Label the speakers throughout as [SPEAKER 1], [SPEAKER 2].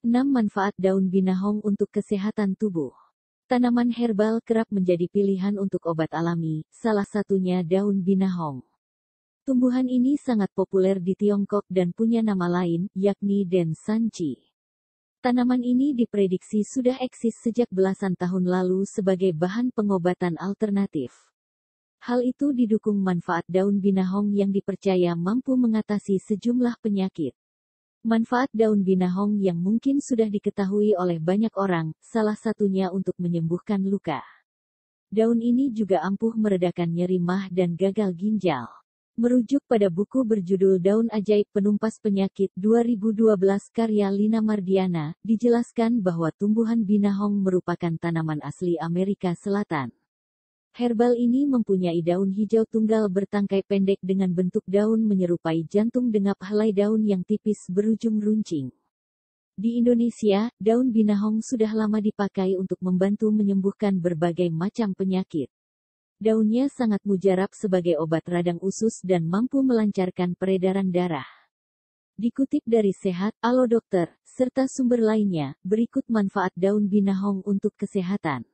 [SPEAKER 1] 6 manfaat daun binahong untuk kesehatan tubuh. Tanaman herbal kerap menjadi pilihan untuk obat alami, salah satunya daun binahong. Tumbuhan ini sangat populer di Tiongkok dan punya nama lain, yakni Den Sanchi. Tanaman ini diprediksi sudah eksis sejak belasan tahun lalu sebagai bahan pengobatan alternatif. Hal itu didukung manfaat daun binahong yang dipercaya mampu mengatasi sejumlah penyakit. Manfaat daun binahong yang mungkin sudah diketahui oleh banyak orang, salah satunya untuk menyembuhkan luka. Daun ini juga ampuh meredakan nyeri mah dan gagal ginjal. Merujuk pada buku berjudul Daun Ajaib Penumpas Penyakit 2012 karya Lina Mardiana, dijelaskan bahwa tumbuhan binahong merupakan tanaman asli Amerika Selatan. Herbal ini mempunyai daun hijau tunggal bertangkai pendek dengan bentuk daun menyerupai jantung dengan helai daun yang tipis berujung runcing. Di Indonesia, daun binahong sudah lama dipakai untuk membantu menyembuhkan berbagai macam penyakit. Daunnya sangat mujarab sebagai obat radang usus dan mampu melancarkan peredaran darah. Dikutip dari Sehat, Alo Dokter, serta sumber lainnya, berikut manfaat daun binahong untuk kesehatan.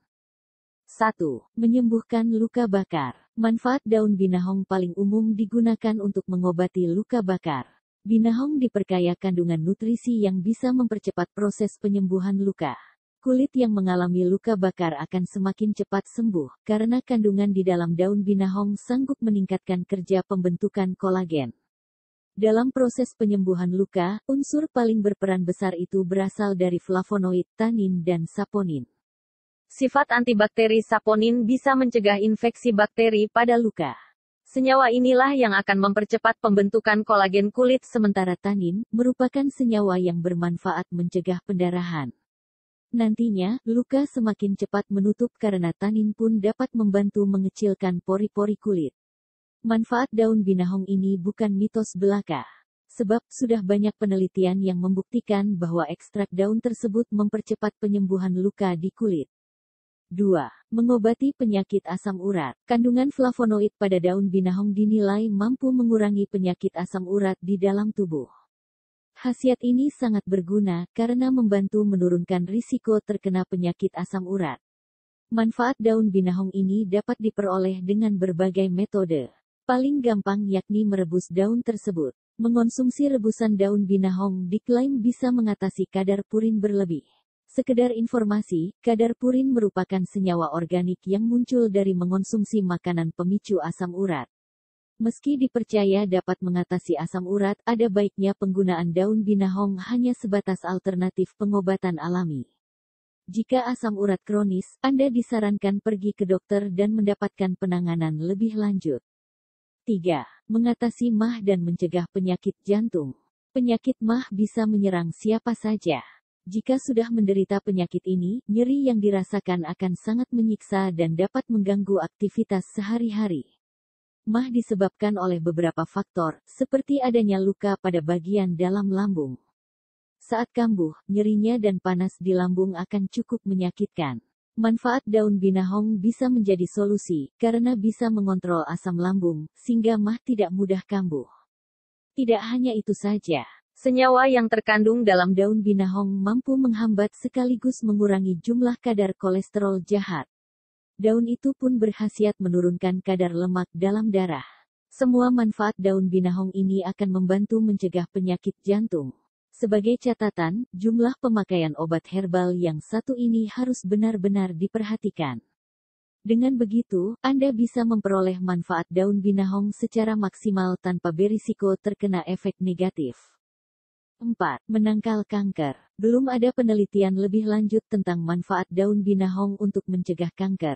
[SPEAKER 1] 1. Menyembuhkan luka bakar. Manfaat daun binahong paling umum digunakan untuk mengobati luka bakar. Binahong diperkaya kandungan nutrisi yang bisa mempercepat proses penyembuhan luka. Kulit yang mengalami luka bakar akan semakin cepat sembuh, karena kandungan di dalam daun binahong sanggup meningkatkan kerja pembentukan kolagen. Dalam proses penyembuhan luka, unsur paling berperan besar itu berasal dari flavonoid, tanin dan saponin. Sifat antibakteri saponin bisa mencegah infeksi bakteri pada luka. Senyawa inilah yang akan mempercepat pembentukan kolagen kulit, sementara tanin merupakan senyawa yang bermanfaat mencegah pendarahan. Nantinya, luka semakin cepat menutup karena tanin pun dapat membantu mengecilkan pori-pori kulit. Manfaat daun binahong ini bukan mitos belaka. Sebab, sudah banyak penelitian yang membuktikan bahwa ekstrak daun tersebut mempercepat penyembuhan luka di kulit. 2. Mengobati penyakit asam urat. Kandungan flavonoid pada daun binahong dinilai mampu mengurangi penyakit asam urat di dalam tubuh. Khasiat ini sangat berguna karena membantu menurunkan risiko terkena penyakit asam urat. Manfaat daun binahong ini dapat diperoleh dengan berbagai metode. Paling gampang yakni merebus daun tersebut. Mengonsumsi rebusan daun binahong diklaim bisa mengatasi kadar purin berlebih. Sekedar informasi, kadar purin merupakan senyawa organik yang muncul dari mengonsumsi makanan pemicu asam urat. Meski dipercaya dapat mengatasi asam urat, ada baiknya penggunaan daun binahong hanya sebatas alternatif pengobatan alami. Jika asam urat kronis, Anda disarankan pergi ke dokter dan mendapatkan penanganan lebih lanjut. 3. Mengatasi mah dan mencegah penyakit jantung. Penyakit mah bisa menyerang siapa saja. Jika sudah menderita penyakit ini, nyeri yang dirasakan akan sangat menyiksa dan dapat mengganggu aktivitas sehari-hari. Mah disebabkan oleh beberapa faktor, seperti adanya luka pada bagian dalam lambung. Saat kambuh, nyerinya dan panas di lambung akan cukup menyakitkan. Manfaat daun binahong bisa menjadi solusi, karena bisa mengontrol asam lambung, sehingga mah tidak mudah kambuh. Tidak hanya itu saja. Senyawa yang terkandung dalam daun binahong mampu menghambat sekaligus mengurangi jumlah kadar kolesterol jahat. Daun itu pun berkhasiat menurunkan kadar lemak dalam darah. Semua manfaat daun binahong ini akan membantu mencegah penyakit jantung. Sebagai catatan, jumlah pemakaian obat herbal yang satu ini harus benar-benar diperhatikan. Dengan begitu, Anda bisa memperoleh manfaat daun binahong secara maksimal tanpa berisiko terkena efek negatif. 4. Menangkal kanker. Belum ada penelitian lebih lanjut tentang manfaat daun binahong untuk mencegah kanker.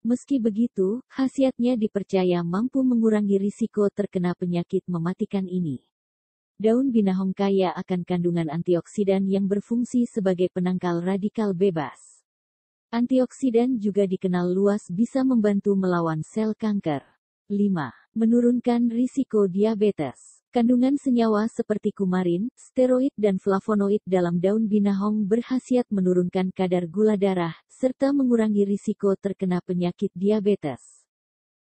[SPEAKER 1] Meski begitu, khasiatnya dipercaya mampu mengurangi risiko terkena penyakit mematikan ini. Daun binahong kaya akan kandungan antioksidan yang berfungsi sebagai penangkal radikal bebas. Antioksidan juga dikenal luas bisa membantu melawan sel kanker. 5. Menurunkan risiko diabetes. Kandungan senyawa seperti kumarin, steroid dan flavonoid dalam daun binahong berkhasiat menurunkan kadar gula darah, serta mengurangi risiko terkena penyakit diabetes.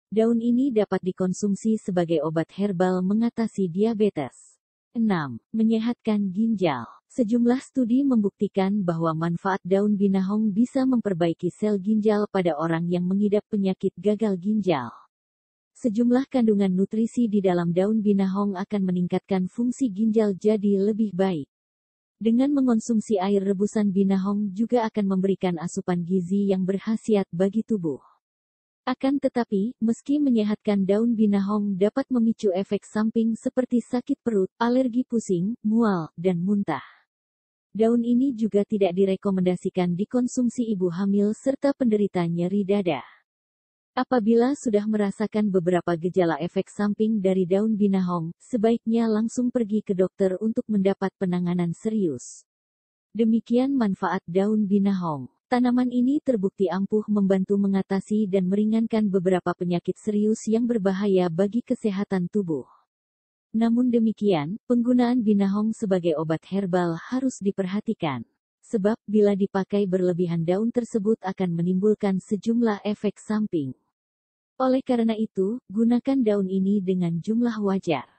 [SPEAKER 1] Daun ini dapat dikonsumsi sebagai obat herbal mengatasi diabetes. 6. Menyehatkan ginjal. Sejumlah studi membuktikan bahwa manfaat daun binahong bisa memperbaiki sel ginjal pada orang yang mengidap penyakit gagal ginjal. Sejumlah kandungan nutrisi di dalam daun binahong akan meningkatkan fungsi ginjal jadi lebih baik. Dengan mengonsumsi air rebusan binahong juga akan memberikan asupan gizi yang berkhasiat bagi tubuh. Akan tetapi, meski menyehatkan daun binahong dapat memicu efek samping seperti sakit perut, alergi pusing, mual, dan muntah. Daun ini juga tidak direkomendasikan dikonsumsi ibu hamil serta penderita nyeri dada. Apabila sudah merasakan beberapa gejala efek samping dari daun binahong, sebaiknya langsung pergi ke dokter untuk mendapat penanganan serius. Demikian manfaat daun binahong. Tanaman ini terbukti ampuh membantu mengatasi dan meringankan beberapa penyakit serius yang berbahaya bagi kesehatan tubuh. Namun demikian, penggunaan binahong sebagai obat herbal harus diperhatikan. Sebab, bila dipakai berlebihan daun tersebut akan menimbulkan sejumlah efek samping. Oleh karena itu, gunakan daun ini dengan jumlah wajar.